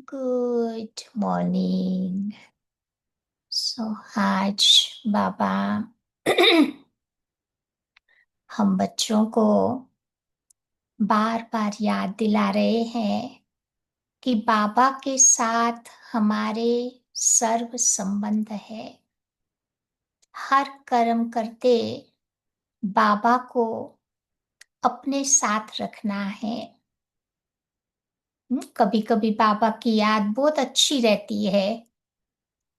Good morning. आज बाबा हम बच्चों को बार बार याद दिला रहे हैं कि बाबा के साथ हमारे सर्व संबंध है। हर कर्म करते बाबा को अपने साथ रखना है। कभी कभी बाबा की याद बहुत अच्छी रहती है,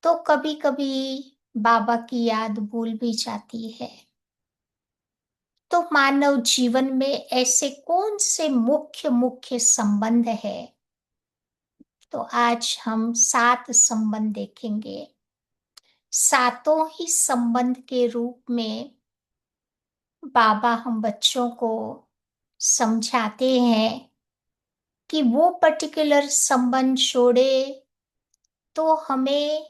तो कभी कभी बाबा की याद भूल भी जाती है। तो मानव जीवन में ऐसे कौन से मुख्य मुख्य संबंध है? तो आज हम 7 संबंध देखेंगे। सातों ही संबंध के रूप में बाबा हम बच्चों को समझाते हैं कि वो पर्टिकुलर संबंध जोड़े तो हमें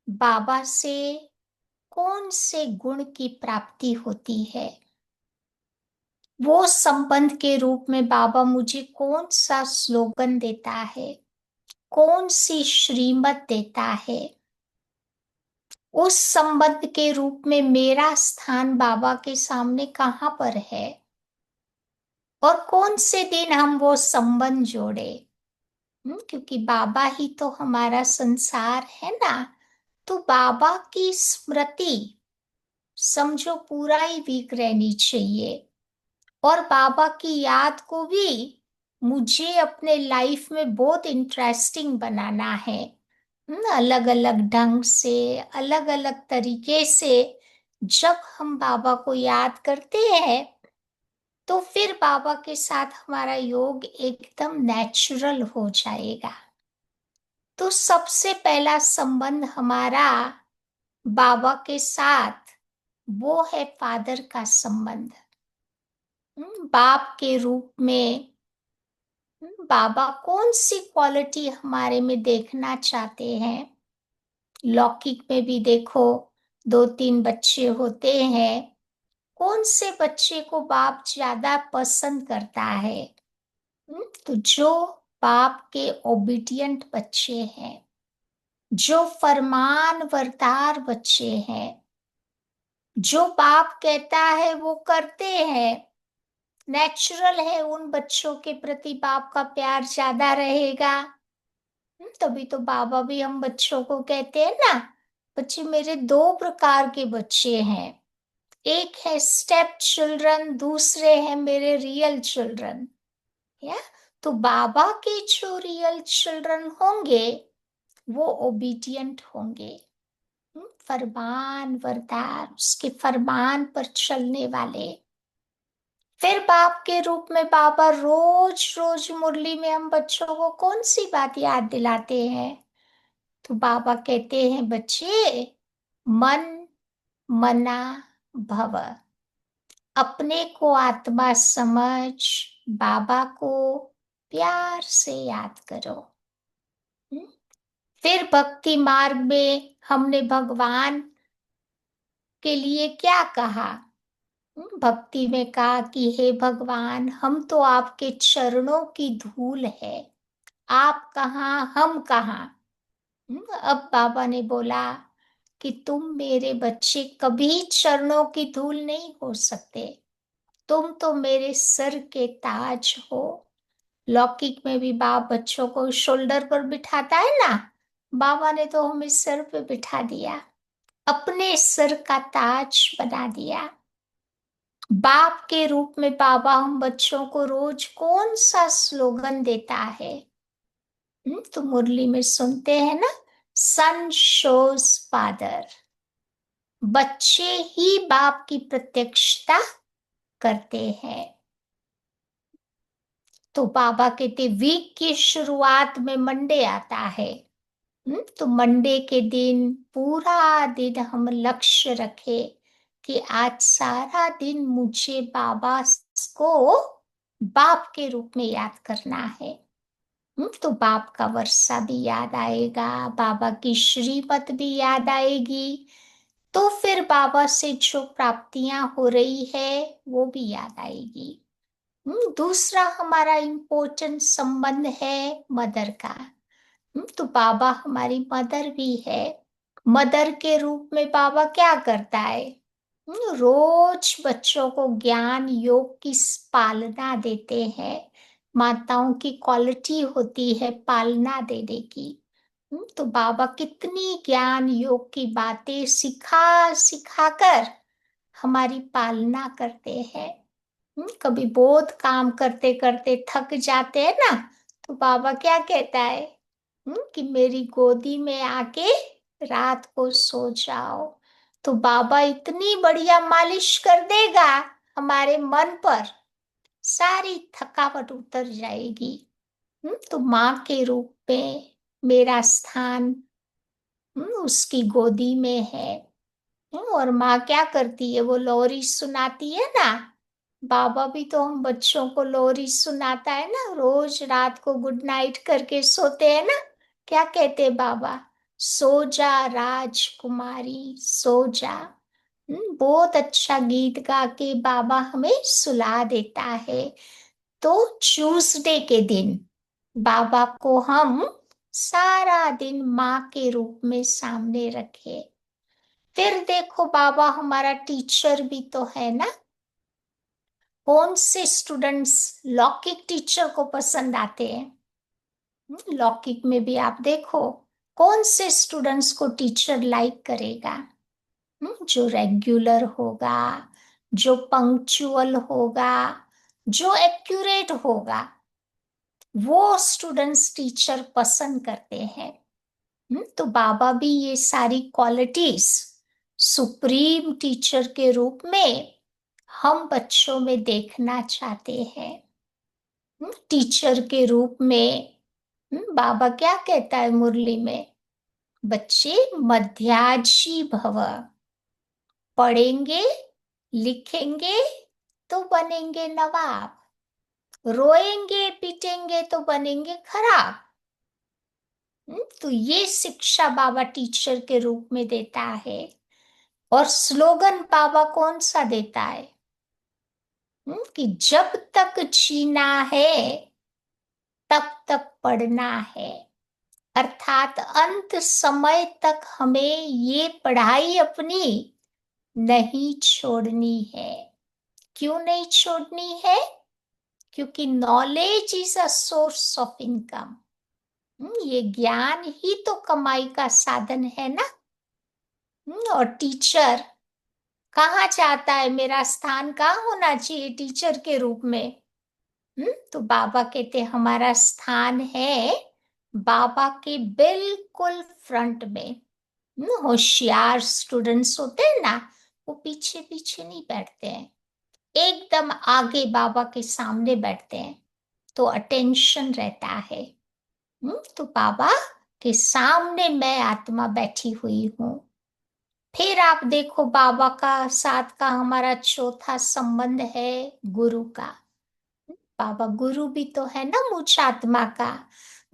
बाबा से कौन से गुण की प्राप्ति होती है। वो संबंध के रूप में बाबा मुझे कौन सा स्लोगन देता है, कौन सी श्रीमत देता है। उस संबंध के रूप में मेरा स्थान बाबा के सामने कहाँ पर है, और कौन से दिन हम वो संबंध जोड़े। क्योंकि बाबा ही तो हमारा संसार है ना। तो बाबा की स्मृति समझो पूरा ही वीक रहनी चाहिए, और बाबा की याद को भी मुझे अपने लाइफ में बहुत इंटरेस्टिंग बनाना है। अलग अलग ढंग से, अलग अलग तरीके से जब हम बाबा को याद करते हैं तो फिर बाबा के साथ हमारा योग एकदम नेचुरल हो जाएगा। तो सबसे पहला संबंध हमारा बाबा के साथ वो है फादर का संबंध। बाप के रूप में बाबा कौन सी क्वालिटी हमारे में देखना चाहते हैं। लौकिक में भी देखो, 2-3 बच्चे होते हैं। कौन से बच्चे को बाप ज्यादा पसंद करता है? तो जो बाप के ओबीडियंट बच्चे हैं, जो फरमान बरदार बच्चे हैं, जो बाप कहता है वो करते हैं। नेचुरल है उन बच्चों के प्रति बाप का प्यार ज्यादा रहेगा। तभी तो बाबा भी हम बच्चों को कहते हैं ना, बच्चे मेरे 2 प्रकार के बच्चे हैं। एक है स्टेप चिल्ड्रन, दूसरे हैं मेरे रियल चिल्ड्रन। या तो बाबा के जो रियल चिल्ड्रन होंगे वो ओबीडियंट होंगे, फरमान बरदार, उसके फरमान पर चलने वाले। फिर बाप के रूप में बाबा रोज रोज मुरली में हम बच्चों को कौन सी बात याद दिलाते हैं? तो बाबा कहते हैं, बच्चे मन मना भव, अपने को आत्मा समझ बाबा को प्यार से याद करो। हम्म? फिर भक्ति मार्ग में हमने भगवान के लिए क्या कहा? भक्ति में कहा कि हे भगवान, हम तो आपके चरणों की धूल है, आप कहाँ हम कहाँ। अब बाबा ने बोला कि तुम मेरे बच्चे कभी चरणों की धूल नहीं हो सकते, तुम तो मेरे सर के ताज हो। लौकिक में भी बाप बच्चों को शोल्डर पर बिठाता है ना, बाबा ने तो हमें सर पे बिठा दिया, अपने सर का ताज बना दिया। बाप के रूप में बाबा हम बच्चों को रोज कौन सा स्लोगन देता है? तो मुरली में सुनते हैं ना, सन शोज फादर। बच्चे ही बाप की प्रत्यक्षता करते हैं। तो बाबा कहते वीक की शुरुआत में मंडे आता है। तो मंडे के दिन पूरा दिन हम लक्ष्य रखे कि आज सारा दिन मुझे बाबा को बाप के रूप में याद करना है। तो बाप का वर्षा भी याद आएगा, बाबा की श्रीमत भी याद आएगी। तो फिर बाबा से जो प्राप्तियां हो रही है वो भी याद आएगी। दूसरा हमारा इम्पोर्टेंट संबंध है मदर का। तो बाबा हमारी मदर भी है। मदर के रूप में बाबा क्या करता है? रोज बच्चों को ज्ञान योग की पालना देते हैं। माताओं की क्वालिटी होती है पालना देने की। तो बाबा कितनी ज्ञान योग की बातें सिखा सिखा कर हमारी पालना करते हैं। कभी बहुत काम करते करते थक जाते हैं ना, तो बाबा क्या कहता है? कि मेरी गोदी में आके रात को सो जाओ। तो बाबा इतनी बढ़िया मालिश कर देगा हमारे मन पर, सारी थकावट उतर जाएगी। तो माँ के रूप में मेरा स्थान उसकी गोदी में है। और माँ क्या करती है? वो लोरी सुनाती है ना। बाबा भी तो हम बच्चों को लोरी सुनाता है ना, रोज रात को गुड नाइट करके सोते हैं ना। क्या कहते हैं बाबा? सो जा राजकुमारी सो जा। बहुत अच्छा गीत गा के बाबा हमें सुला देता है। तो ट्यूसडे के दिन बाबा को हम सारा दिन माँ के रूप में सामने रखे। फिर देखो बाबा हमारा टीचर भी तो है ना। कौन से स्टूडेंट्स लौकिक टीचर को पसंद आते हैं? लौकिक में भी आप देखो कौन से स्टूडेंट्स को टीचर लाइक करेगा? जो रेगुलर होगा, जो पंक्चुअल होगा, जो एक्यूरेट होगा, वो स्टूडेंट्स टीचर पसंद करते हैं। तो बाबा भी ये सारी क्वालिटीज सुप्रीम टीचर के रूप में हम बच्चों में देखना चाहते हैं। टीचर के रूप में बाबा क्या कहता है मुरली में? बच्चे मध्याजी भव, पढ़ेंगे लिखेंगे तो बनेंगे नवाब, रोएंगे पीटेंगे तो बनेंगे खराब। तो ये शिक्षा बाबा टीचर के रूप में देता है। और स्लोगन बाबा कौन सा देता है? कि जब तक जीना है तब तक पढ़ना है। अर्थात अंत समय तक हमें ये पढ़ाई अपनी नहीं छोड़नी है। क्यों नहीं छोड़नी है? क्योंकि knowledge is a source of income. ये ज्ञान ही तो कमाई का साधन है ना। और टीचर कहाँ चाहता है मेरा स्थान कहाँ होना चाहिए टीचर के रूप में? तो बाबा कहते हमारा स्थान है बाबा के बिल्कुल फ्रंट में। होशियार स्टूडेंट्स होते हैं ना, वो पीछे पीछे नहीं बैठते हैं, एकदम आगे बाबा के सामने बैठते हैं। तो अटेंशन रहता है। तो बाबा के सामने मैं आत्मा बैठी हुई हूँ। फिर आप देखो बाबा का साथ का हमारा चौथा संबंध है गुरु का। बाबा गुरु भी तो है ना मुझ आत्मा का।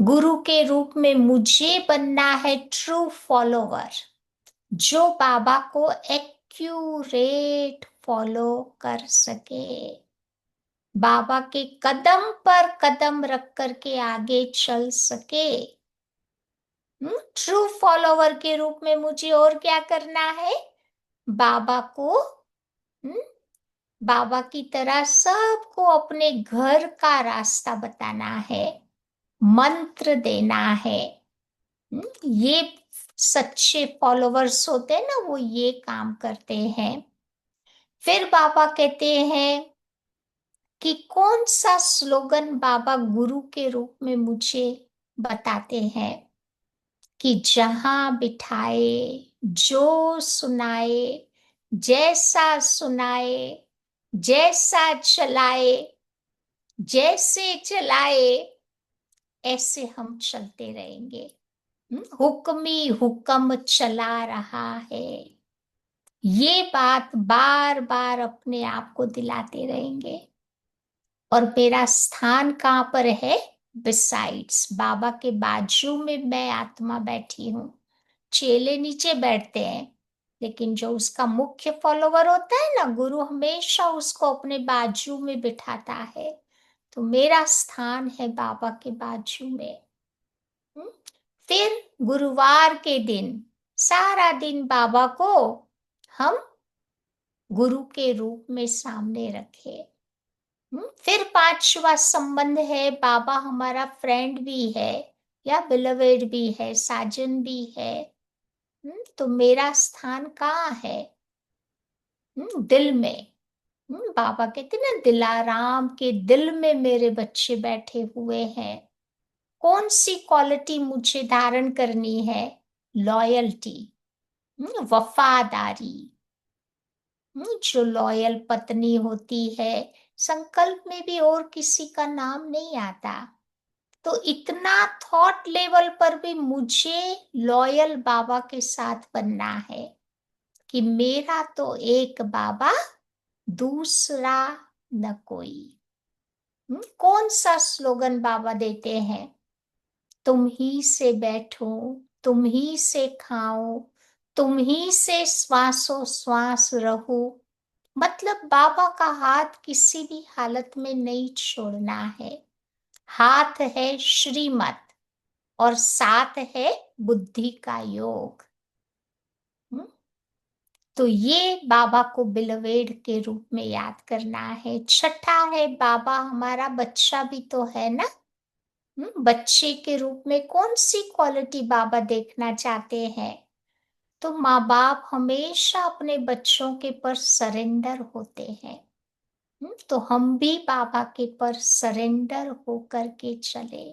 गुरु के रूप में मुझे बनना है ट्रू फॉलोवर, जो बाबा को एक्यूरेट फॉलो कर सके, बाबा के कदम पर कदम रख कर के आगे चल सके। ट्रू फॉलोवर के रूप में मुझे और क्या करना है? बाबा को हम्म, बाबा की तरह सबको अपने घर का रास्ता बताना है, मंत्र देना है। ये सच्चे फॉलोवर्स होते हैं ना, वो ये काम करते हैं। फिर बाबा कहते हैं कि कौन सा स्लोगन बाबा गुरु के रूप में मुझे बताते हैं? कि जहां बिठाए जो सुनाए, जैसा सुनाए जैसा चलाए, जैसे चलाए ऐसे हम चलते रहेंगे। हुक्मी हुक्म चला रहा है। ये बात बार बार अपने आप को दिलाते रहेंगे। और मेरा स्थान कहाँ पर है? बिसाइड्स, बाबा के बाजू में मैं आत्मा बैठी हूँ। चेले नीचे बैठते हैं, लेकिन जो उसका मुख्य फॉलोवर होता है ना, गुरु हमेशा उसको अपने बाजू में बिठाता है। तो मेरा स्थान है बाबा के बाजू में। हम्म? फिर गुरुवार के दिन सारा दिन बाबा को हम गुरु के रूप में सामने रखे। फिर पांचवा संबंध है, बाबा हमारा फ्रेंड भी है या बिलवेड भी है, साजन भी है। तो मेरा स्थान कहाँ है? दिल में। बाबा कहते ना, दिलाराम के दिल में मेरे बच्चे बैठे हुए हैं। कौन सी क्वालिटी मुझे धारण करनी है? लॉयल्टी, वफादारी। जो लॉयल पत्नी होती है, संकल्प में भी और किसी का नाम नहीं आता। तो इतना थॉट लेवल पर भी मुझे लॉयल बाबा के साथ बनना है कि मेरा तो एक बाबा, दूसरा न कोई। कौन सा स्लोगन बाबा देते हैं? तुम ही से बैठो, तुम ही से खाओ, तुम ही से श्वासों श्वास रहो। मतलब बाबा का हाथ किसी भी हालत में नहीं छोड़ना है। हाथ है श्रीमत और साथ है बुद्धि का योग। तो ये बाबा को बिलवेड के रूप में याद करना है। छठा है, बाबा हमारा बच्चा भी तो है ना। बच्चे के रूप में कौन सी क्वालिटी बाबा देखना चाहते हैं? तो माँ बाप हमेशा अपने बच्चों के पर सरेंडर होते हैं। तो हम भी बाबा के पर सरेंडर होकर के चले।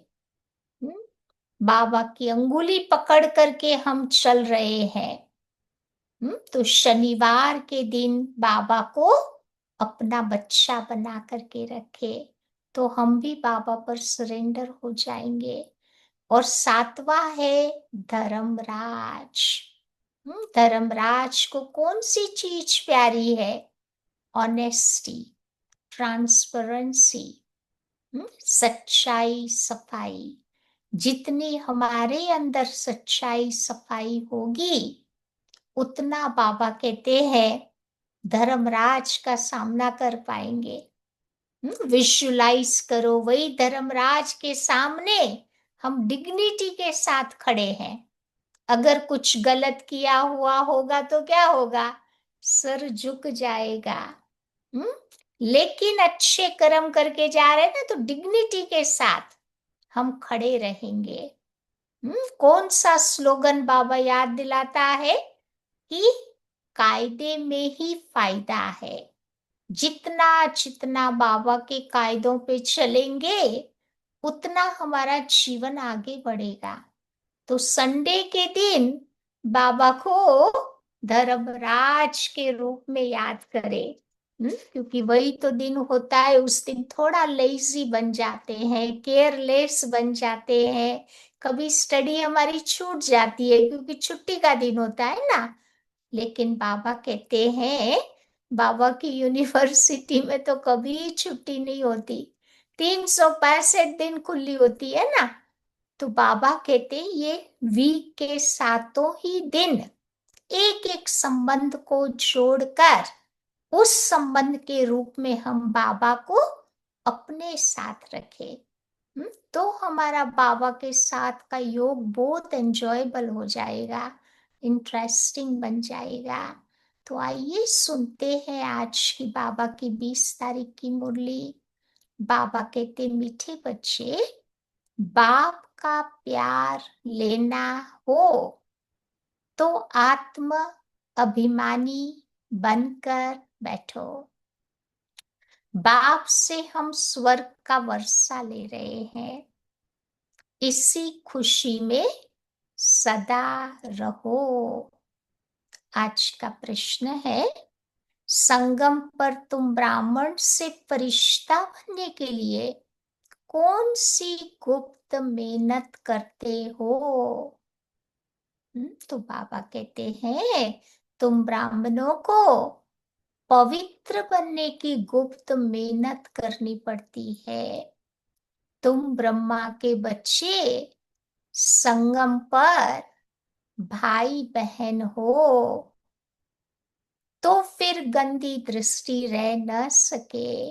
बाबा की अंगुली पकड़ करके हम चल रहे हैं। तो शनिवार के दिन बाबा को अपना बच्चा बना करके रखे, तो हम भी बाबा पर सरेंडर हो जाएंगे। और सातवां है धर्मराज। धर्मराज को कौन सी चीज प्यारी है? ऑनेस्टी, ट्रांसपेरेंसी, सच्चाई, सफाई। जितनी हमारे अंदर सच्चाई सफाई होगी, उतना बाबा कहते हैं धर्मराज का सामना कर पाएंगे। विजुलाइज करो, वही धर्मराज के सामने हम डिग्निटी के साथ खड़े हैं। अगर कुछ गलत किया हुआ होगा तो क्या होगा? सर झुक जाएगा। लेकिन अच्छे कर्म करके जा रहे हैं ना, तो डिग्निटी के साथ हम खड़े रहेंगे। कौन सा स्लोगन बाबा याद दिलाता है कि कायदे में ही फायदा है। जितना जितना बाबा के कायदों पे चलेंगे, उतना हमारा जीवन आगे बढ़ेगा। तो संडे के दिन बाबा को धर्मराज के रूप में याद करें। क्योंकि वही तो दिन होता है, उस दिन थोड़ा लेजी बन जाते हैं, केयरलेस बन जाते हैं। कभी स्टडी हमारी छूट जाती है क्योंकि छुट्टी का दिन होता है ना। लेकिन बाबा कहते हैं, बाबा की यूनिवर्सिटी में तो कभी छुट्टी नहीं होती, 365 दिन खुली होती है ना। तो बाबा कहते हैं ये वीक के सातों ही दिन एक एक संबंध को जोड़कर उस संबंध के रूप में हम बाबा को अपने साथ रखें। तो हमारा बाबा के साथ का योग बहुत एंजॉयबल हो जाएगा, इंटरेस्टिंग बन जाएगा। तो आइए सुनते हैं आज की बाबा की 20 तारीख की मुरली। बाबा कहते, मीठे बच्चे, बाप का प्यार लेना हो तो आत्म अभिमानी बनकर बैठो। बाप से हम स्वर्ग का वर्षा ले रहे हैं, इसी खुशी में सदा रहो। आज का प्रश्न है, संगम पर तुम ब्राह्मण से फरिश्ता बनने के लिए कौन सी गुप्त मेहनत करते हो? तो बाबा कहते हैं, तुम ब्राह्मणों को पवित्र बनने की गुप्त मेहनत करनी पड़ती है। तुम ब्रह्मा के बच्चे संगम पर भाई बहन हो, तो फिर गंदी दृष्टि रह न सके।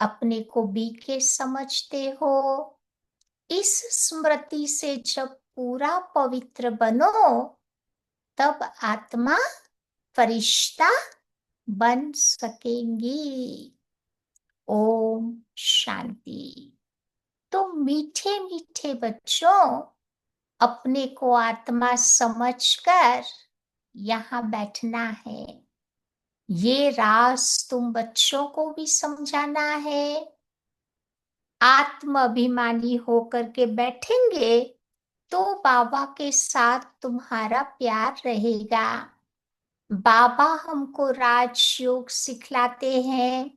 अपने को बीके समझते हो, इस स्मृति से जब पूरा पवित्र बनो, तब आत्मा फरिश्ता बन सकेंगी। ओम शांति। तो मीठे मीठे बच्चों, अपने को आत्मा समझकर यहाँ बैठना है। ये राज तुम बच्चों को भी समझाना है। आत्म अभिमानी होकर के बैठेंगे तो बाबा के साथ तुम्हारा प्यार रहेगा। बाबा हमको राजयोग सिखलाते हैं,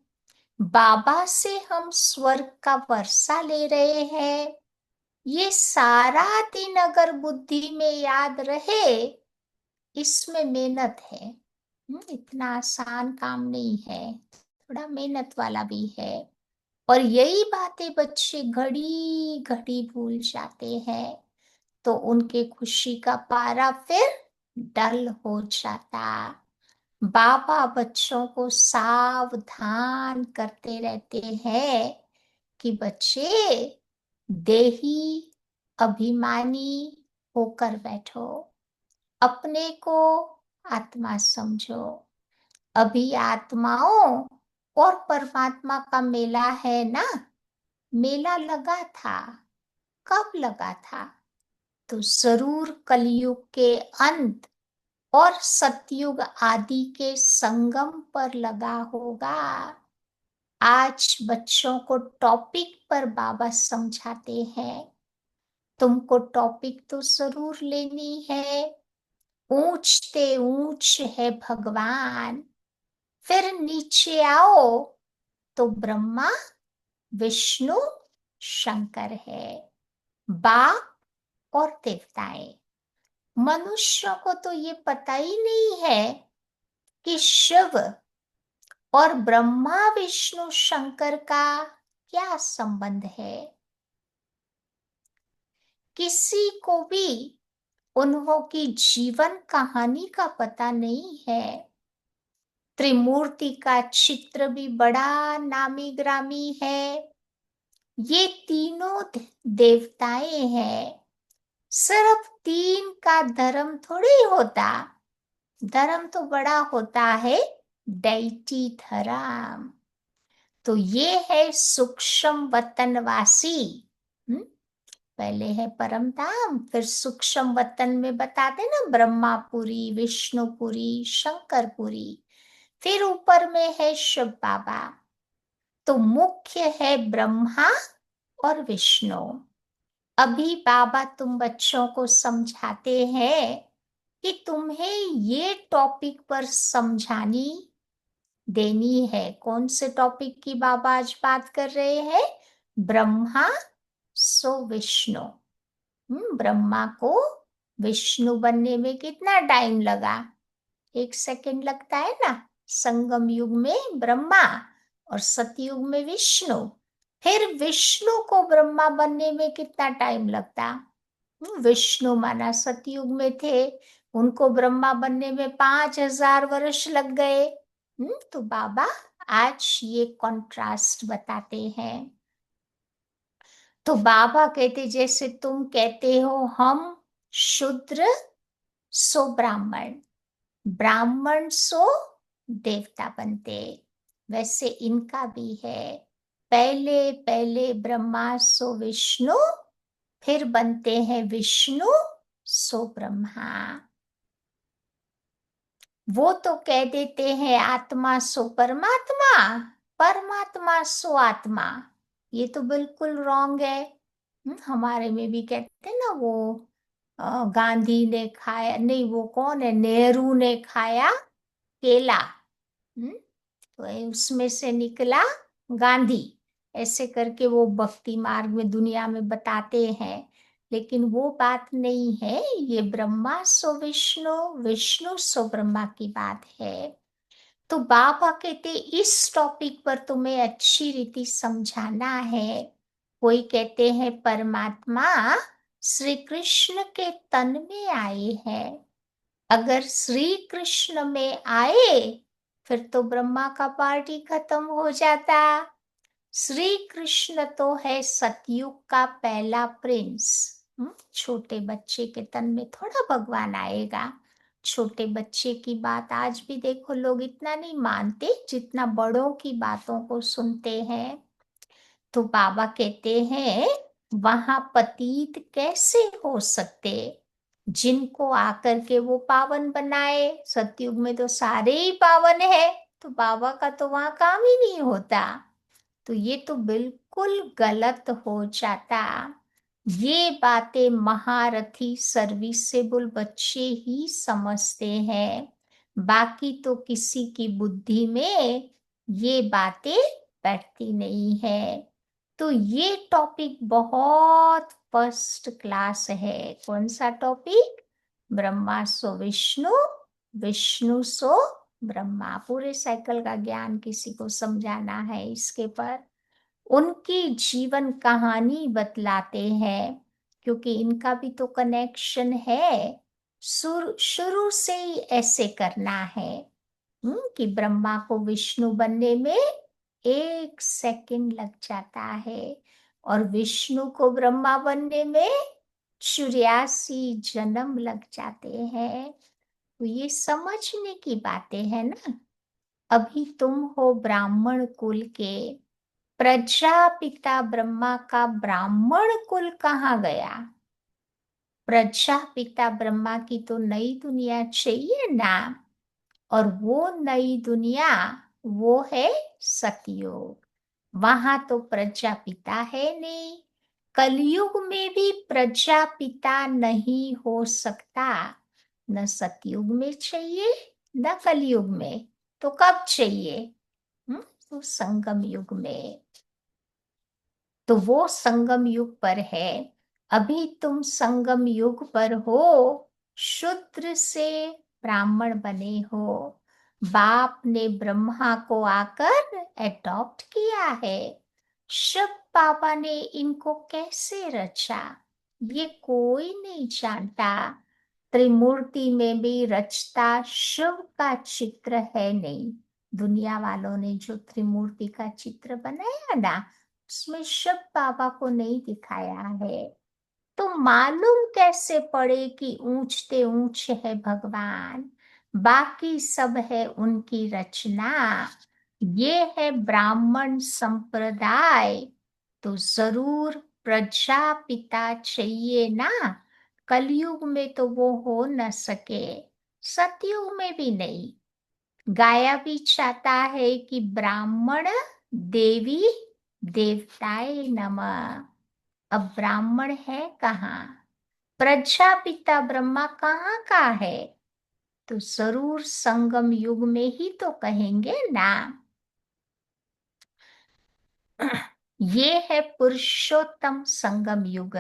बाबा से हम स्वर्ग का वर्षा ले रहे हैं। ये सारा दिन अगर बुद्धि में याद रहे, इसमें मेहनत है। इतना आसान काम नहीं है, थोड़ा मेहनत वाला भी है। और यही बातें बच्चे घड़ी घड़ी भूल जाते हैं, तो उनके खुशी का पारा फिर डल हो जाता। बाबा बच्चों को सावधान करते रहते हैं कि बच्चे देही अभिमानी होकर बैठो, अपने को आत्मा समझो। अभी आत्माओं और परमात्मा का मेला है ना। मेला लगा था, कब लगा था? तो जरूर कलयुग के अंत और सतयुग आदि के संगम पर लगा होगा। आज बच्चों को टॉपिक पर बाबा समझाते हैं। तुमको टॉपिक तो जरूर लेनी है। ऊंचते ऊंच है भगवान, फिर नीचे आओ तो ब्रह्मा विष्णु शंकर है, बाप और देवताएं। मनुष्यों को तो ये पता ही नहीं है कि शिव और ब्रह्मा विष्णु शंकर का क्या संबंध है। किसी को भी उन्हों की जीवन कहानी का पता नहीं है। त्रिमूर्ति का चित्र भी बड़ा नामी ग्रामी है। ये तीनों देवताएं हैं। सिर्फ तीन का धर्म थोड़ी होता, धर्म तो बड़ा होता है, दैटी धर्म। तो ये है सूक्ष्म वतनवासी। पहले है परम धाम, फिर सूक्ष्म वतन में बताते ना, ब्रह्मापुरी, विष्णुपुरी, शंकरपुरी, फिर ऊपर में है शिव बाबा। तो मुख्य है ब्रह्मा और विष्णु। अभी बाबा तुम बच्चों को समझाते हैं कि तुम्हें ये टॉपिक पर समझानी देनी है। कौन से टॉपिक की बाबा आज बात कर रहे हैं? ब्रह्मा सो विष्णु। ब्रह्मा को विष्णु बनने में कितना टाइम लगा? 1 सेकंड लगता है ना। संगम युग में ब्रह्मा और सतयुग में विष्णु। फिर विष्णु को ब्रह्मा बनने में कितना टाइम लगता? विष्णु माना सतयुग में थे, उनको ब्रह्मा बनने में 5000 वर्ष लग गए। तो बाबा आज ये कॉन्ट्रास्ट बताते हैं। तो बाबा कहते, जैसे तुम कहते हो हम शूद्र सो ब्राह्मण, ब्राह्मण सो देवता बनते, वैसे इनका भी है। पहले पहले ब्रह्मा सो विष्णु, फिर बनते हैं विष्णु सो ब्रह्मा। वो तो कह देते हैं आत्मा सो परमात्मा, परमात्मा सो आत्मा। ये तो बिल्कुल रॉन्ग है। हमारे में भी कहते हैं ना, वो गांधी ने खाया नहीं, वो कौन है, नेहरू ने खाया केला, तो उसमें से निकला गांधी। ऐसे करके वो भक्ति मार्ग में दुनिया में बताते हैं, लेकिन वो बात नहीं है। ये ब्रह्मा सो विष्णु, विष्णु सो ब्रह्मा की बात है। तो बाबा कहते इस टॉपिक पर तुम्हें अच्छी रीति समझाना है। कोई कहते हैं परमात्मा श्री कृष्ण के तन में आए हैं। अगर श्री कृष्ण में आए फिर तो ब्रह्मा का पार्टी खत्म हो जाता। श्री कृष्ण तो है सतयुग का पहला प्रिंस, छोटे बच्चे के तन में थोड़ा भगवान आएगा। छोटे बच्चे की बात आज भी देखो लोग इतना नहीं मानते जितना बड़ों की बातों को सुनते हैं। तो बाबा कहते हैं वहां पतित कैसे हो सकते, जिनको आकर के वो पावन बनाए। सतयुग में तो सारे ही पावन है, तो बाबा का तो वहां काम ही नहीं होता। तो ये तो बिल्कुल गलत हो जाता। ये बातें महारथी सर्विसेबल बच्चे ही समझते हैं, बाकी तो किसी की बुद्धि में ये बातें बैठती नहीं है। तो ये टॉपिक बहुत फर्स्ट क्लास है। कौन सा टॉपिक? ब्रह्मा सो विष्णु, विष्णु सो ब्रह्मा। पूरे साइकिल का ज्ञान किसी को समझाना है इसके पर, उनकी जीवन कहानी बतलाते हैं, क्योंकि इनका भी तो कनेक्शन है। शुरू से ही ऐसे करना है। कि ब्रह्मा को विष्णु बनने में 1 सेकंड लग जाता है, और विष्णु को ब्रह्मा बनने में 84 जन्म लग जाते हैं। तो ये समझने की बातें हैं ना। अभी तुम हो ब्राह्मण कुल के, प्रजापिता ब्रह्मा का ब्राह्मण कुल कहाँ गया? प्रजापिता ब्रह्मा की तो नई दुनिया चाहिए ना, और वो नई दुनिया वो है सतयुग। वहां तो प्रजापिता है नहीं। कलयुग में भी प्रजापिता नहीं हो सकता। न सतयुग में चाहिए, न कलयुग में। तो कब चाहिए? तो संगम युग में। तो वो संगम युग पर है। अभी तुम संगम युग पर हो, शूद्र से ब्राह्मण बने हो। बाप ने ब्रह्मा को आकर एडॉप्ट किया है। शिव बाबा ने इनको कैसे रचा, ये कोई नहीं जानता। त्रिमूर्ति में भी रचता शिव का चित्र है नहीं। दुनिया वालों ने जो त्रिमूर्ति का चित्र बनाया ना, उसमें शिव बाबा को नहीं दिखाया है। तो मालूम कैसे पड़े कि ऊंचते ऊंच है भगवान, बाकी सब है उनकी रचना। ये है ब्राह्मण संप्रदाय, तो जरूर प्रजापिता चाहिए ना। कलयुग में तो वो हो न सके, सतयुग में भी नहीं। गाया भी चाहता है कि ब्राह्मण देवी देवताए नमः। अब ब्राह्मण है कहाँ? प्रजापिता ब्रह्मा कहाँ का है? तो जरूर संगम युग में ही तो कहेंगे ना। ये है पुरुषोत्तम संगम युग।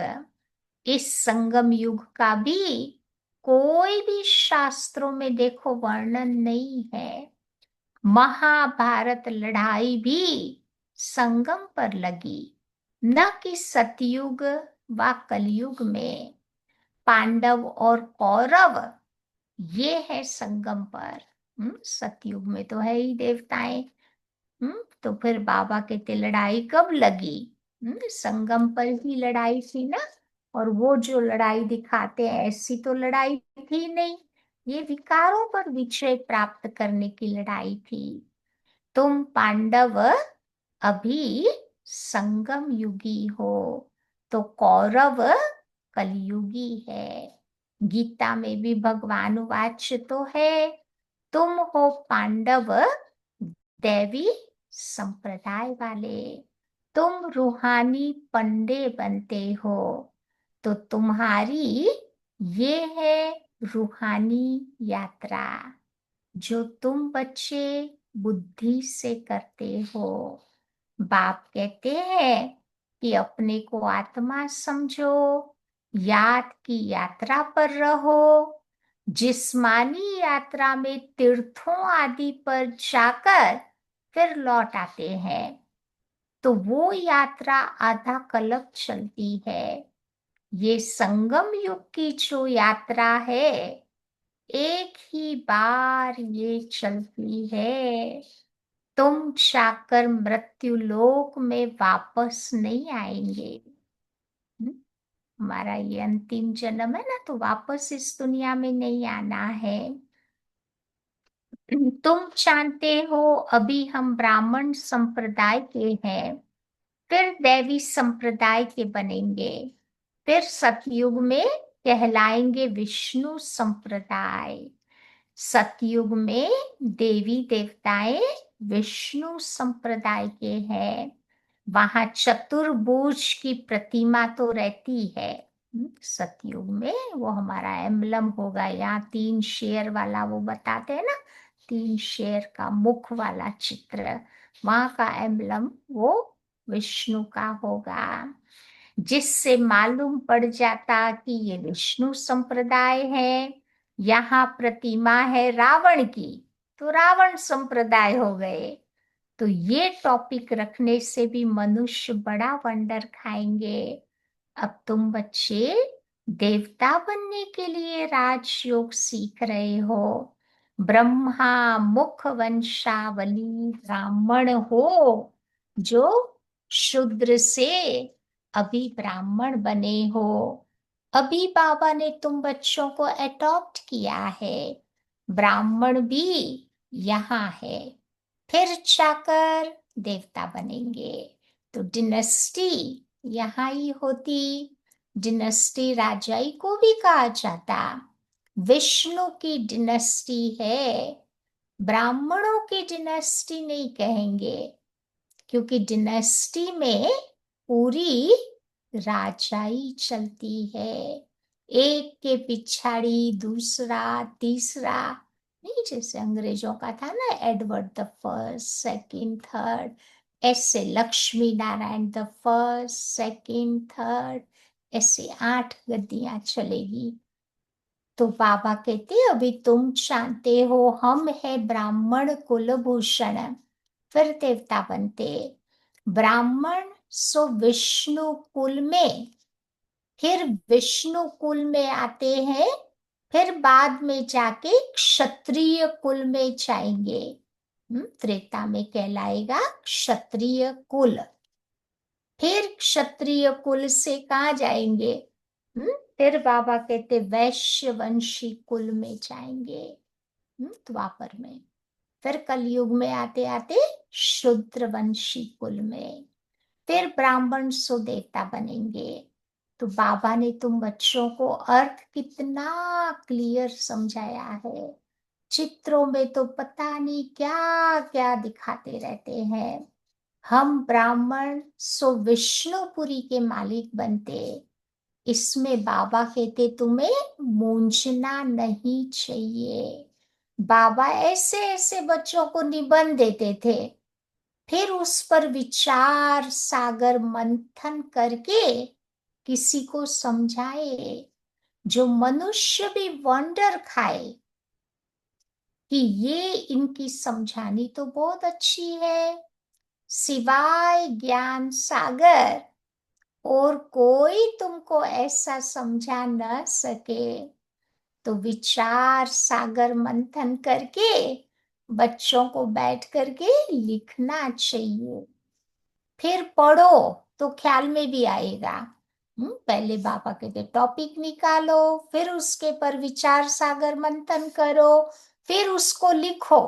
इस संगम युग का भी कोई भी शास्त्रों में देखो वर्णन नहीं है। महाभारत लड़ाई भी संगम पर लगी, न कि सतयुग व कलयुग में। पांडव और कौरव ये है संगम पर। सतयुग में तो है ही देवताएं। तो फिर बाबा कहते लड़ाई कब लगी? संगम पर ही लड़ाई थी ना। और वो जो लड़ाई दिखाते हैं ऐसी तो लड़ाई थी नहीं, ये विकारों पर विजय प्राप्त करने की लड़ाई थी। तुम पांडव अभी संगम युगी हो, तो कौरव कलयुगी है। गीता में भी भगवान वाच्य तो है, तुम हो पांडव दैवी संप्रदाय वाले, तुम रूहानी पंडे बनते हो। तो तुम्हारी ये है रूहानी यात्रा, जो तुम बच्चे बुद्धि से करते हो। बाप कहते हैं कि अपने को आत्मा समझो, याद की यात्रा पर रहो। जिस्मानी यात्रा में तीर्थों आदि पर जाकर फिर लौट आते हैं, तो वो यात्रा आधा कल्प चलती है। ये संगम युग की जो यात्रा है, एक ही बार ये चलती है। तुम जाकर मृत्यु लोक में वापस नहीं आएंगे। हमारा ये अंतिम जन्म है ना, तो वापस इस दुनिया में नहीं आना है। तुम जानते हो अभी हम ब्राह्मण संप्रदाय के हैं, फिर दैवी संप्रदाय के बनेंगे, फिर सतयुग में कहलाएंगे विष्णु संप्रदाय। सतयुग में देवी देवताएं विष्णु संप्रदाय के हैं। वहां चतुर्भुज की प्रतिमा तो रहती है। सतयुग में वो हमारा एम्बलम होगा, यहाँ 3 शेर वाला वो बताते हैं ना, 3 शेर का मुख वाला चित्र, वहां का एम्बलम वो विष्णु का होगा। जिससे मालूम पड़ जाता कि ये विष्णु संप्रदाय है। यहाँ प्रतिमा है रावण की, तो रावण संप्रदाय हो गए। तो ये टॉपिक रखने से भी मनुष्य बड़ा वंडर खाएंगे। अब तुम बच्चे देवता बनने के लिए राजयोग सीख रहे हो। ब्रह्मा मुख वंशावली ब्राह्मण हो, जो शूद्र से अभी ब्राह्मण बने हो। अभी बाबा ने तुम बच्चों को अडॉप्ट किया है। ब्राह्मण भी यहाँ है, फिर जाकर देवता बनेंगे। तो डिनेस्टी यहाँ ही होती। डिनेस्टी राजाई को भी कहा जाता। विष्णु की डिनेस्टी है, ब्राह्मणों की डिनेस्टी नहीं कहेंगे, क्योंकि डिनेस्टी में पूरी राजाई चलती है। एक के पिछाड़ी दूसरा तीसरा, नहीं जैसे अंग्रेजों का था ना, Edward the first second third, ऐसे Lakshmi Narayan the first second third, ऐसे 8 गद्दियां चलेगी। तो बाबा कहते अभी तुम जानते हो हम है ब्राह्मण कुलभूषण, फिर देवता बनते। ब्राह्मण सो विष्णु कुल में, फिर विष्णु कुल में आते हैं, फिर बाद में जाके क्षत्रिय कुल में जाएंगे। त्रेता में कहलाएगा क्षत्रिय कुल। फिर क्षत्रिय कुल से कहाँ जाएंगे? फिर बाबा कहते वैश्य वंशी कुल में जाएंगे, द्वापर में। फिर कलयुग में आते आते शूद्र वंशी कुल में, फिर ब्राह्मण सो देवता बनेंगे। तो बाबा ने तुम बच्चों को अर्थ कितना क्लियर समझाया है। चित्रों में तो पता नहीं क्या क्या दिखाते रहते हैं। हम ब्राह्मण सो विष्णुपुरी के मालिक बनते। इसमें बाबा कहते तुम्हें मूंझना नहीं चाहिए। बाबा ऐसे ऐसे बच्चों को निबंध देते थे, फिर उस पर विचार सागर मंथन करके किसी को समझाए, जो मनुष्य भी वंडर खाए कि ये इनकी समझानी तो बहुत अच्छी है। सिवाय ज्ञान सागर और कोई तुमको ऐसा समझा न सके। तो विचार सागर मंथन करके बच्चों को बैठ करके लिखना चाहिए, फिर पढ़ो तो ख्याल में भी आएगा। पहले बाबा कहते टॉपिक निकालो, फिर उसके पर विचार सागर मंथन करो, फिर उसको लिखो,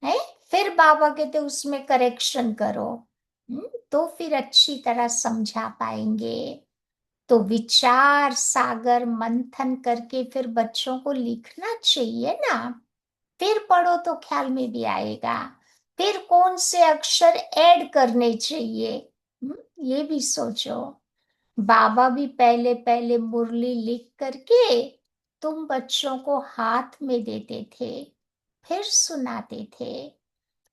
है, फिर बाबा कहते उसमें करेक्शन करो। तो फिर अच्छी तरह समझा पाएंगे। तो विचार सागर मंथन करके फिर बच्चों को लिखना चाहिए ना, फिर पढ़ो तो ख्याल में भी आएगा। फिर कौन से अक्षर ऐड करने चाहिए, ये भी सोचो। बाबा भी पहले पहले मुरली लिख करके तुम बच्चों को हाथ में देते थे, फिर सुनाते थे।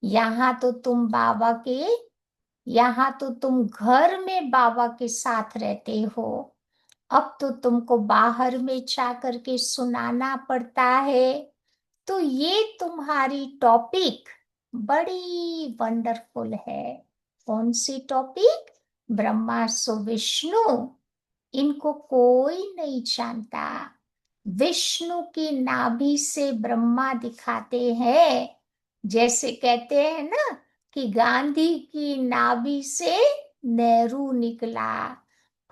यहाँ तो तुम बाबा के, यहाँ तो तुम घर में बाबा के साथ रहते हो, अब तो तुमको बाहर में जा करके सुनाना पड़ता है। तो ये तुम्हारी टॉपिक बड़ी वंडरफुल है। कौन सी टॉपिक? ब्रह्मा सो विष्णु, इनको कोई नहीं जानता। विष्णु की नाभि से ब्रह्मा दिखाते हैं। जैसे कहते हैं ना कि गांधी की नाभि से नेहरू निकला,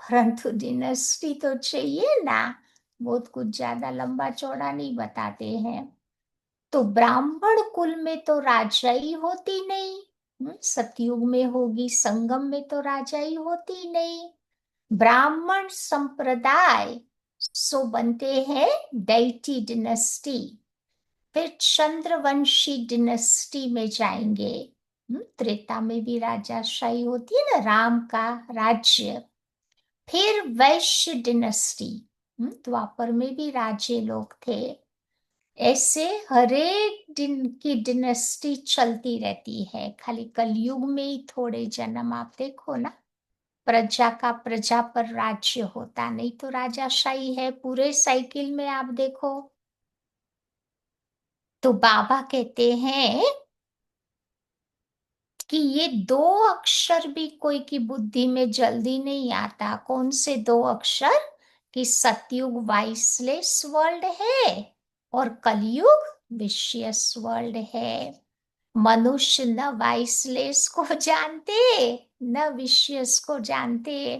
परंतु डिनेस्टी तो चाहिए ना, बहुत कुछ ज्यादा लंबा चौड़ा नहीं बताते हैं। तो ब्राह्मण कुल में तो राजाई होती नहीं। सतयुग में होगी, संगम में तो राजाई होती नहीं। ब्राह्मण संप्रदाय सो बनते हैं दैती डिनेस्टी। फिर चंद्रवंशी डिनेस्टी में जाएंगे। त्रेता में भी राजाशाही होती है ना, राम का राज्य। फिर वैश्य डिनेस्टी, द्वापर में भी राजे लोग थे। ऐसे हरेक दिन की डिनेस्टी चलती रहती है, खाली कलयुग में ही थोड़े जन्म आप देखो ना, प्रजा का प्रजा पर राज्य होता, नहीं तो राजाशाही है पूरे साइकिल में आप देखो। तो बाबा कहते हैं कि ये दो अक्षर भी कोई की बुद्धि में जल्दी नहीं आता। कौन से दो अक्षर? कि सतयुग वाइसलेस वर्ल्ड है और कलयुग विशियस वर्ल्ड है। मनुष्य न वाइसलेस को जानते न विशियस को जानते।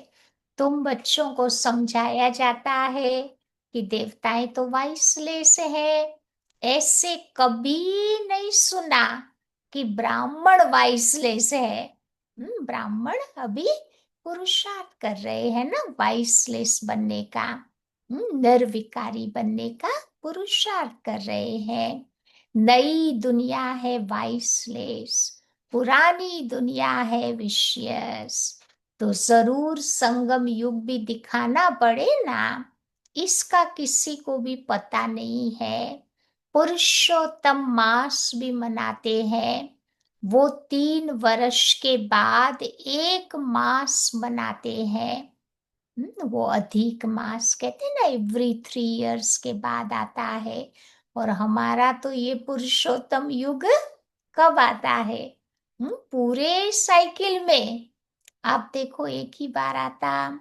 तुम बच्चों को समझाया जाता है कि देवताएं तो वाइसलेस है, ऐसे कभी नहीं सुना कि ब्राह्मण वाइसलेस है। ब्राह्मण अभी पुरुषार्थ कर रहे हैं ना वाइसलेस बनने का, निर्विकारी बनने का पुरुषार्थ कर रहे हैं। नई दुनिया है वाइसलेस, पुरानी दुनिया है विशियस। तो जरूर संगम युग भी दिखाना पड़े ना, इसका किसी को भी पता नहीं है। पुरुषोत्तम मास भी मनाते हैं, वो 3 वर्ष के बाद एक मास मनाते हैं। वो अधिक मास कहते हैं ना, एवरी 3 इयर्स के बाद आता है। और हमारा तो ये पुरुषोत्तम युग कब आता है? पूरे साइकिल में आप देखो एक ही बार आता।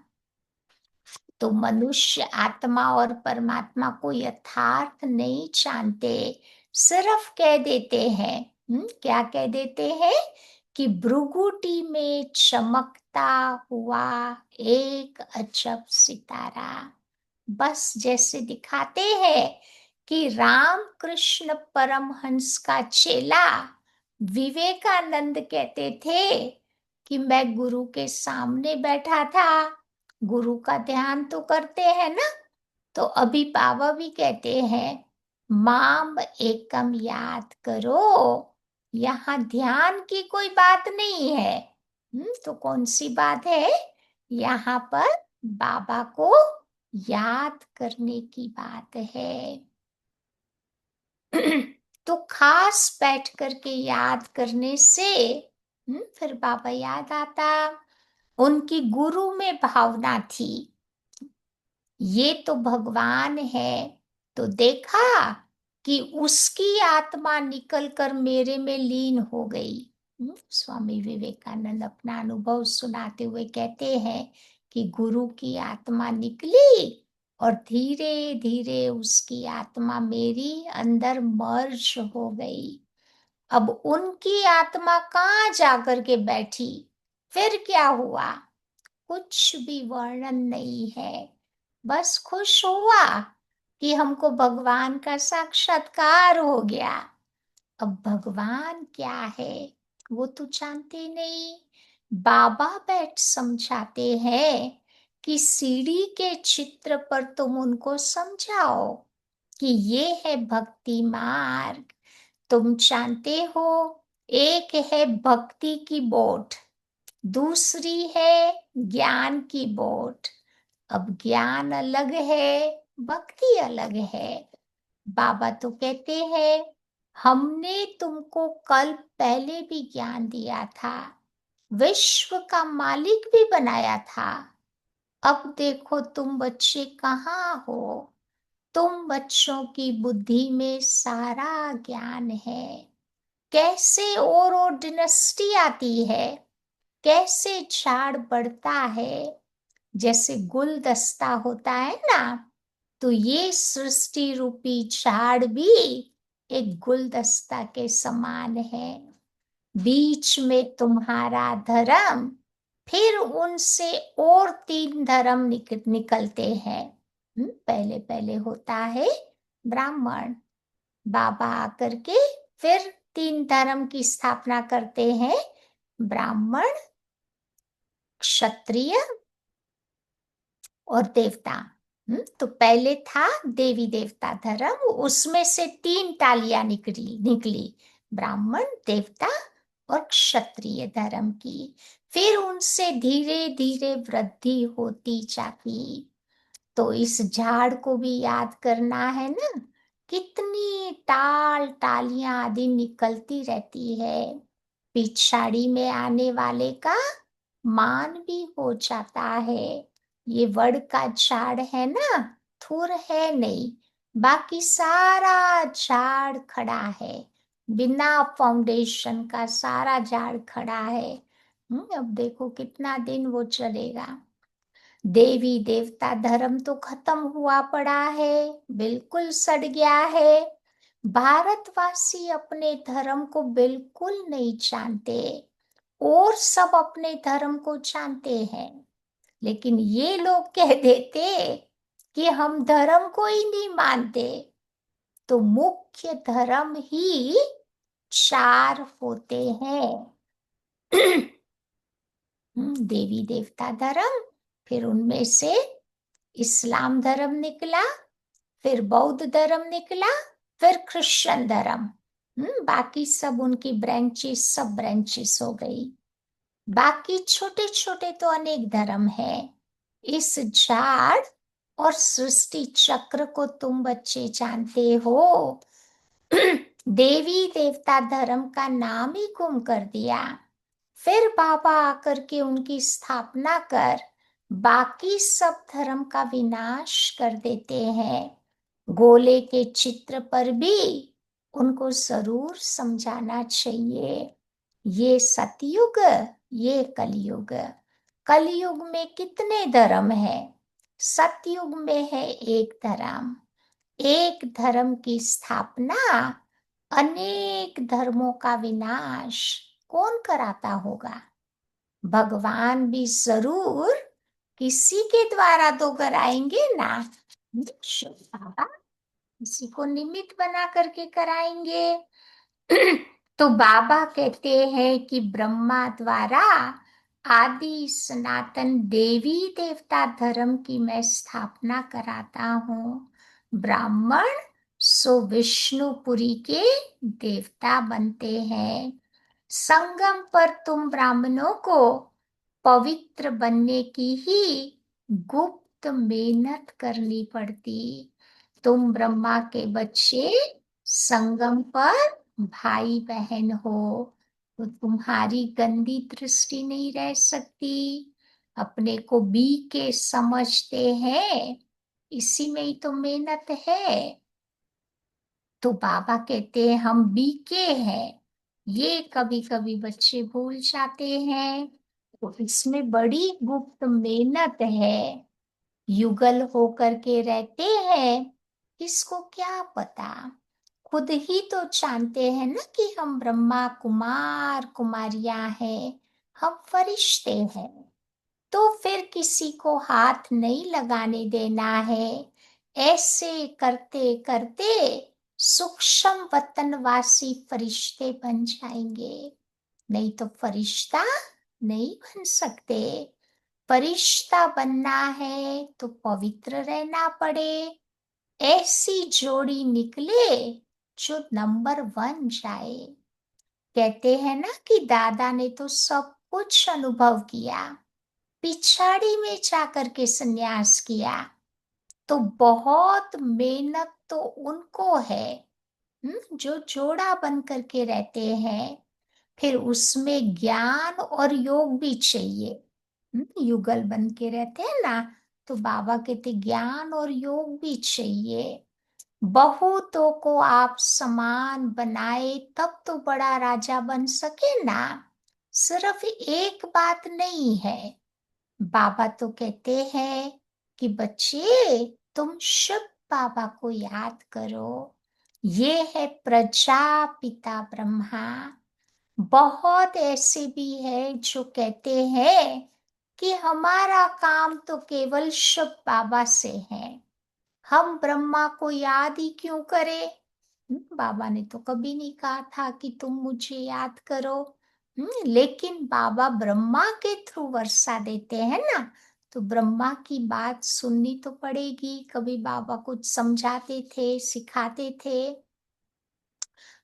तो मनुष्य आत्मा और परमात्मा को यथार्थ नहीं जानते, सिर्फ कह देते हैं। क्या कह देते हैं? कि भृगुटी में चमकता हुआ एक अजब सितारा। बस जैसे दिखाते हैं कि राम कृष्ण परमहंस का चेला विवेकानंद कहते थे कि मैं गुरु के सामने बैठा था, गुरु का ध्यान तो करते हैं ना। तो अभी बाबा भी कहते हैं माम एकम याद करो, यहाँ ध्यान की कोई बात नहीं है। तो कौन सी बात है? यहाँ पर बाबा को याद करने की बात है। तो खास बैठ करके याद करने से फिर बाबा याद आता। उनकी गुरु में भावना थी, ये तो भगवान है। तो देखा कि उसकी आत्मा निकलकर मेरे में लीन हो गई। स्वामी विवेकानंद अपना अनुभव सुनाते हुए कहते हैं कि गुरु की आत्मा निकली और धीरे धीरे उसकी आत्मा मेरी अंदर मर्ज हो गई। अब उनकी आत्मा कहाँ जाकर के बैठी, फिर क्या हुआ, कुछ भी वर्णन नहीं है। बस खुश हुआ कि हमको भगवान का साक्षात्कार हो गया। अब भगवान क्या है वो तो जानते नहीं। बाबा बैठ समझाते हैं कि सीढ़ी के चित्र पर तुम उनको समझाओ कि ये है भक्ति मार्ग। तुम जानते हो, एक है भक्ति की बोट, दूसरी है ज्ञान की बोट। अब ज्ञान अलग है, भक्ति अलग है। बाबा तो कहते हैं हमने तुमको कल पहले भी ज्ञान दिया था, विश्व का मालिक भी बनाया था। अब देखो तुम बच्चे कहाँ हो, तुम बच्चों की बुद्धि में सारा ज्ञान है। कैसे और डिनेस्टी आती है, कैसे झाड़ बढ़ता है, जैसे गुलदस्ता होता है ना, तो ये सृष्टि रूपी झाड़ भी एक गुलदस्ता के समान है। बीच में तुम्हारा धर्म, फिर उनसे और 3 धर्म निकलते हैं। पहले पहले होता है ब्राह्मण, बाबा आकर के फिर 3 धर्म की स्थापना करते हैं, ब्राह्मण, क्षत्रिय और देवता। तो पहले था देवी देवता धर्म, उसमें से 3 टालियां निकली, ब्राह्मण, देवता और क्षत्रिय धर्म की। फिर उनसे धीरे धीरे वृद्धि होती जाती। तो इस झाड़ को भी याद करना है ना, कितनी टालियां आदि निकलती रहती है। पिछाड़ी में आने वाले का मान भी हो जाता है। ये वड का झाड़ है ना, थूर है नहीं, बाकी सारा झाड़ खड़ा है, बिना फाउंडेशन का सारा झाड़ खड़ा है। अब देखो कितना दिन वो चलेगा। देवी देवता धर्म तो खत्म हुआ पड़ा है, बिल्कुल सड़ गया है। भारतवासी अपने धर्म को बिल्कुल नहीं जानते, और सब अपने धर्म को जानते हैं, लेकिन ये लोग कह देते कि हम धर्म को ही नहीं मानते। तो मुख्य धर्म ही 4 होते हैं। देवी देवता धर्म, फिर उनमें से इस्लाम धर्म निकला, फिर बौद्ध धर्म निकला, फिर क्रिश्चियन धर्म। बाकी सब उनकी ब्रांचेस, सब ब्रांचेस हो गई। बाकी छोटे छोटे तो अनेक धर्म है। इस झाड़ और सृष्टि चक्र को तुम बच्चे जानते हो। देवी देवता धर्म का नाम ही गुम कर दिया। फिर बाबा आकर के उनकी स्थापना कर बाकी सब धर्म का विनाश कर देते हैं। गोले के चित्र पर भी उनको जरूर समझाना चाहिए, ये सतयुग, ये कलयुग। कलयुग में कितने धर्म है, सतयुग में है एक धर्म। एक धर्म की स्थापना, अनेक धर्मों का विनाश कौन कराता होगा? भगवान भी जरूर किसी के द्वारा तो कराएंगे ना। बाबा किसी को निमित्त बना करके कराएंगे। तो बाबा कहते हैं कि ब्रह्मा द्वारा आदि सनातन देवी देवता धर्म की मैं स्थापना कराता हूँ। ब्राह्मण सो विष्णुपुरी के देवता बनते हैं। संगम पर तुम ब्राह्मणों को पवित्र बनने की ही गुप्त मेहनत करनी पड़ती। तुम ब्रह्मा के बच्चे संगम पर भाई बहन हो, तो तुम्हारी गंदी दृष्टि नहीं रह सकती। अपने को बी के समझते हैं, इसी में ही तो मेहनत है। तो बाबा कहते हैं हम बीके हैं, ये कभी कभी बच्चे भूल जाते हैं। तो इसमें बड़ी गुप्त मेहनत है। युगल होकर के रहते हैं, इसको क्या पता। खुद ही तो जानते हैं ना कि हम ब्रह्मा कुमार कुमारियां हैं, हम फरिश्ते हैं। तो फिर किसी को हाथ नहीं लगाने देना है। ऐसे करते करते सूक्ष्म वतनवासी फरिश्ते बन जाएंगे, नहीं तो फरिश्ता नहीं बन सकते। फरिश्ता बनना है तो पवित्र रहना पड़े। ऐसी जोड़ी निकले जो नंबर 1 जाए। कहते हैं ना कि दादा ने तो सब कुछ अनुभव किया, पिछाड़ी में जाकर के संन्यास किया। तो बहुत मेहनत तो उनको है, जो जोड़ा बन करके रहते हैं। फिर उसमें ज्ञान और योग भी चाहिए। युगल बन के रहते हैं ना, तो बाबा कहते ज्ञान और योग भी चाहिए। बहुतों को आप समान बनाए तब तो बड़ा राजा बन सके ना। सिर्फ एक बात नहीं है, बाबा तो कहते हैं कि बच्चे तुम शिव बाबा को याद करो। ये है प्रजापिता ब्रह्मा। बहुत ऐसे भी है जो कहते हैं कि हमारा काम तो केवल शिव बाबा से है, हम ब्रह्मा को याद ही क्यों करें। बाबा ने तो कभी नहीं कहा था कि तुम मुझे याद करो। लेकिन बाबा ब्रह्मा के थ्रू वर्षा देते हैं ना, तो ब्रह्मा की बात सुननी तो पड़ेगी। कभी बाबा कुछ समझाते थे, सिखाते थे।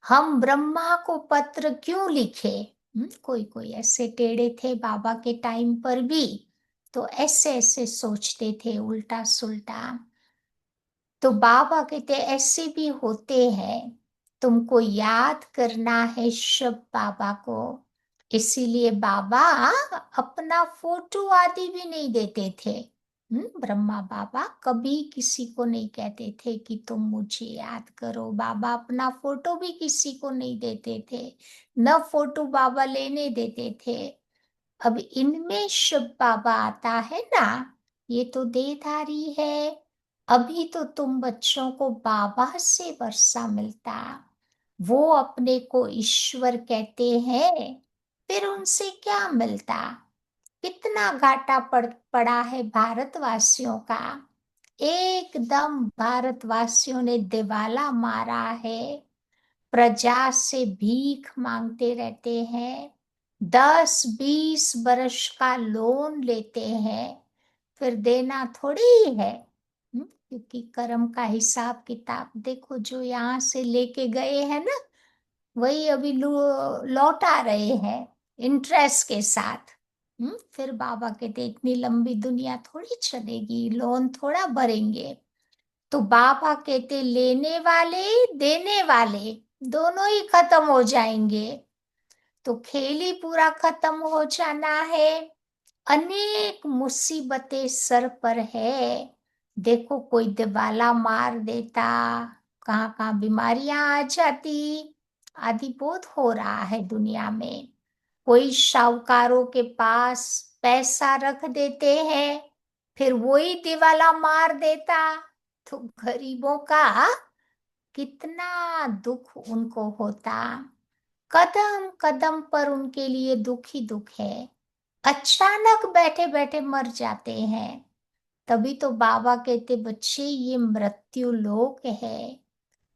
हम ब्रह्मा को पत्र क्यों लिखे। कोई कोई ऐसे टेढ़े थे बाबा के टाइम पर भी, तो ऐसे ऐसे सोचते थे उल्टा सुल्टा। तो बाबा कहते ऐसे भी होते हैं, तुमको याद करना है शिव बाबा को। इसीलिए बाबा अपना फोटो आदि भी नहीं देते थे। ब्रह्मा बाबा कभी किसी को नहीं कहते थे कि तुम मुझे याद करो। बाबा अपना फोटो भी किसी को नहीं देते थे, न फोटो बाबा लेने देते थे। अब इनमें शिव बाबा आता है ना, ये तो देहधारी है। अभी तो तुम बच्चों को बाबा से वर्षा मिलता, वो अपने को ईश्वर कहते हैं, फिर उनसे क्या मिलता। कितना घाटा पड़ा है भारतवासियों का। एकदम भारतवासियों ने दिवाला मारा है, प्रजा से भीख मांगते रहते हैं, 10-20 वर्ष का लोन लेते हैं, फिर देना थोड़ी ही है। क्योंकि कर्म का हिसाब किताब देखो, जो यहाँ से लेके गए हैं ना, वही अभी लौटा रहे हैं इंटरेस्ट के साथ। फिर बाबा कहते इतनी लंबी दुनिया थोड़ी चलेगी, लोन थोड़ा भरेंगे। तो बाबा कहते लेने वाले देने वाले दोनों ही खत्म हो जाएंगे, तो खेल ही पूरा खत्म हो जाना है। अनेक मुसीबतें सर पर है। देखो कोई दिवाला मार देता, कहाँ कहाँ बीमारियां आ जाती, आदि बहुत हो रहा है दुनिया में। कोई साहूकारों के पास पैसा रख देते हैं, फिर वही दिवाला मार देता, तो गरीबों का कितना दुख उनको होता। कदम कदम पर उनके लिए दुख ही दुख है। अचानक बैठे बैठे मर जाते हैं। तभी तो बाबा कहते बच्चे ये मृत्यु लोक है,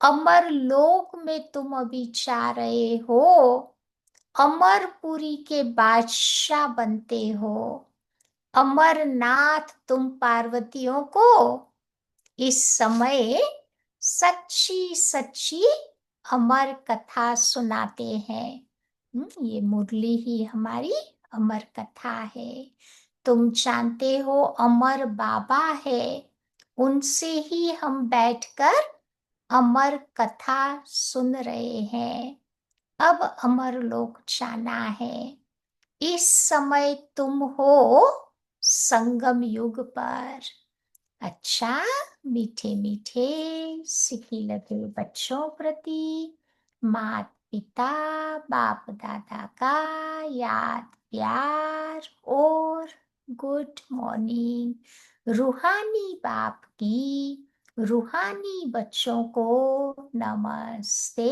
अमर लोक में तुम अभी जा रहे हो। अमरपुरी के बादशाह बनते हो। अमरनाथ तुम पार्वतियों को इस समय सच्ची सच्ची अमर कथा सुनाते हैं। ये मुरली ही हमारी अमर कथा है। तुम जानते हो अमर बाबा है, उनसे ही हम बैठकर अमर कथा सुन रहे हैं। अब अमर लोक जाना है। इस समय तुम हो संगम युग पर। अच्छा, मीठे मीठे सिकी लगे बच्चों प्रति माता पिता बाप दादा का याद प्यार और गुड मॉर्निंग। रूहानी बाप की रूहानी बच्चों को नमस्ते,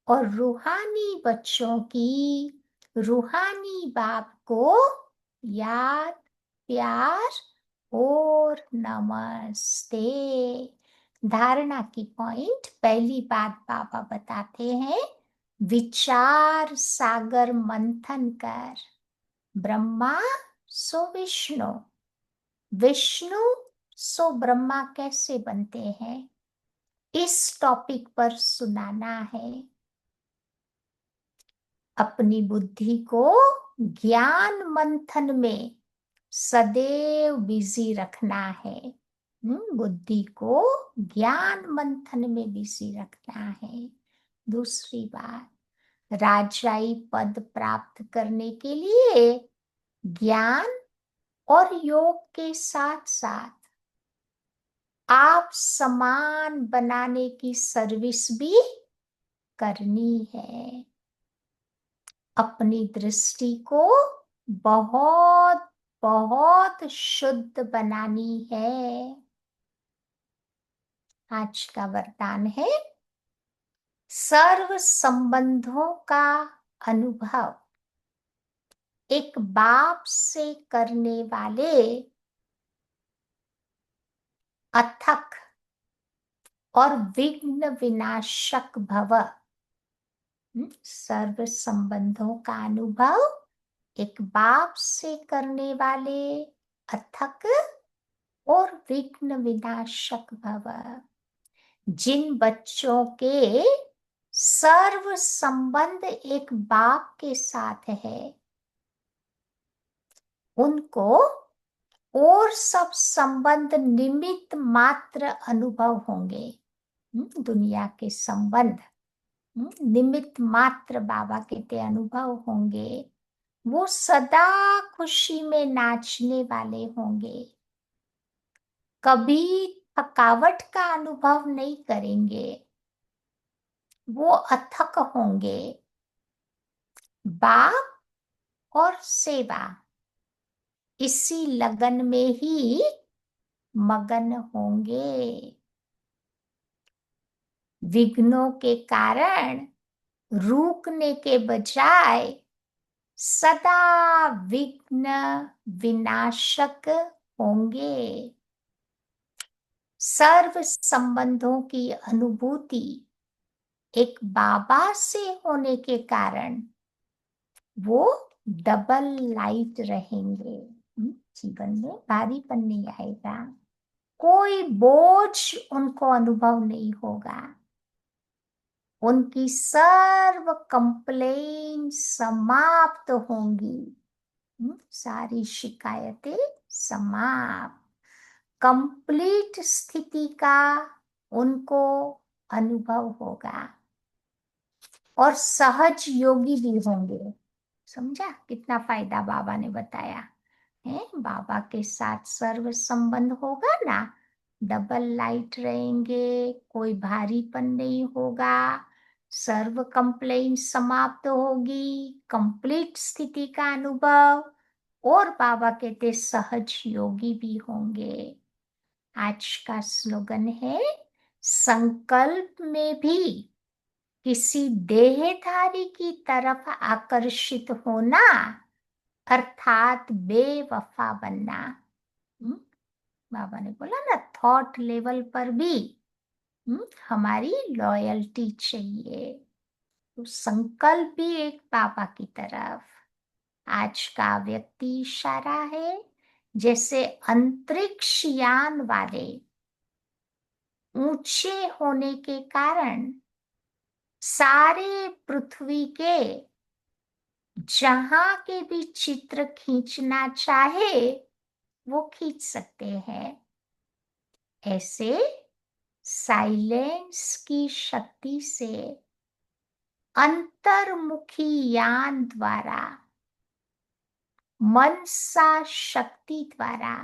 और रूहानी बच्चों की रूहानी बाप को याद प्यार और नमस्ते। धारणा की पॉइंट, पहली बात बाबा बताते हैं, विचार सागर मंथन कर। ब्रह्मा सो विष्णु, विष्णु सो ब्रह्मा कैसे बनते हैं, इस टॉपिक पर सुनाना है। अपनी बुद्धि को ज्ञान मंथन में सदैव बिजी रखना है। बुद्धि को ज्ञान मंथन में बिजी रखना है। दूसरी बात, राजाई पद प्राप्त करने के लिए ज्ञान और योग के साथ साथ आप समान बनाने की सर्विस भी करनी है। अपनी दृष्टि को बहुत बहुत शुद्ध बनानी है। आज का वरदान है, सर्व संबंधों का अनुभव एक बाप से करने वाले अथक और विघ्न विनाशक भव। सर्व संबंधों का अनुभव एक बाप से करने वाले अथक और विघ्न विनाशक भव। जिन बच्चों के सर्व संबंध एक बाप के साथ है, उनको और सब संबंध निमित्त मात्र अनुभव होंगे। दुनिया के संबंध निमित्त मात्र बाबा कहते अनुभव होंगे। वो सदा खुशी में नाचने वाले होंगे, कभी थकावट का अनुभव नहीं करेंगे। वो अथक होंगे। बाप और सेवा, इसी लगन में ही मगन होंगे। विघ्नों के कारण रुकने के बजाय सदा विघ्न विनाशक होंगे। सर्व संबंधों की अनुभूति एक बाबा से होने के कारण वो डबल लाइट रहेंगे। जीवन में भारीपन नहीं आएगा, कोई बोझ उनको अनुभव नहीं होगा। उनकी सर्व कंप्लेन समाप्त होंगी। सारी शिकायतें समाप्त। कंप्लीट स्थिति का उनको अनुभव होगा और सहज योगी भी होंगे। समझा कितना फायदा बाबा ने बताया है। बाबा के साथ सर्व संबंध होगा ना, डबल लाइट रहेंगे, कोई भारीपन नहीं होगा, सर्व कंप्लेन समाप्त होगी, कंप्लीट स्थिति का अनुभव, और बाबा कहते सहज योगी भी होंगे। आज का स्लोगन है, संकल्प में भी किसी देहधारी की तरफ आकर्षित होना अर्थात बेवफा बनना। बाबा ने बोला ना, थॉट लेवल पर भी हमारी लॉयल्टी चाहिए। तो संकल्प भी एक बाबा की तरफ। आज का व्यक्ति इशारा है, जैसे अंतरिक्ष यान वाले ऊंचे होने के कारण सारे पृथ्वी के जहां के भी चित्र खींचना चाहे वो खींच सकते हैं। ऐसे साइलेंस की शक्ति से अंतर्मुखी यान द्वारा, मनसा शक्ति द्वारा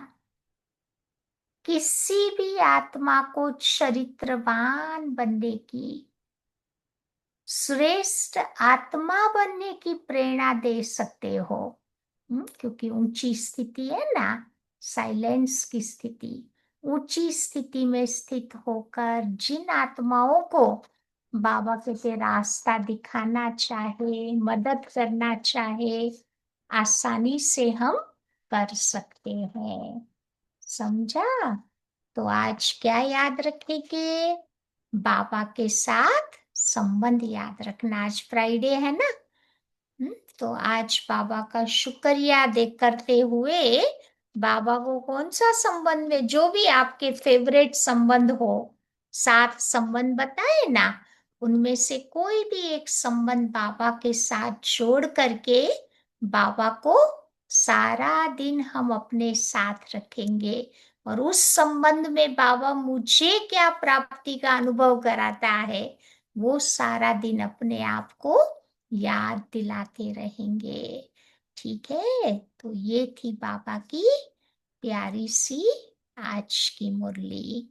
किसी भी आत्मा को चरित्रवान बनने की, श्रेष्ठ आत्मा बनने की प्रेरणा दे सकते हो। क्योंकि ऊंची स्थिति है ना, साइलेंस की स्थिति, ऊंची स्थिति में स्थित होकर जिन आत्माओं को बाबा के रास्ता दिखाना चाहे, मदद करना चाहे, आसानी से हम कर सकते हैं। समझा? तो आज क्या याद रखेंगे? बाबा के साथ संबंध याद रखना। आज फ्राइडे है ना, तो आज बाबा का शुक्रिया अदा करते हुए, बाबा को कौन सा संबंध में, जो भी आपके फेवरेट संबंध हो, 7 संबंध बताए ना, उनमें से कोई भी एक संबंध बाबा के साथ जोड़ करके बाबा को सारा दिन हम अपने साथ रखेंगे। और उस संबंध में बाबा मुझे क्या प्राप्ति का अनुभव कराता है, वो सारा दिन अपने आप को याद दिलाते रहेंगे। ठीक है, तो ये थी बाबा की प्यारी सी आज की मुरली।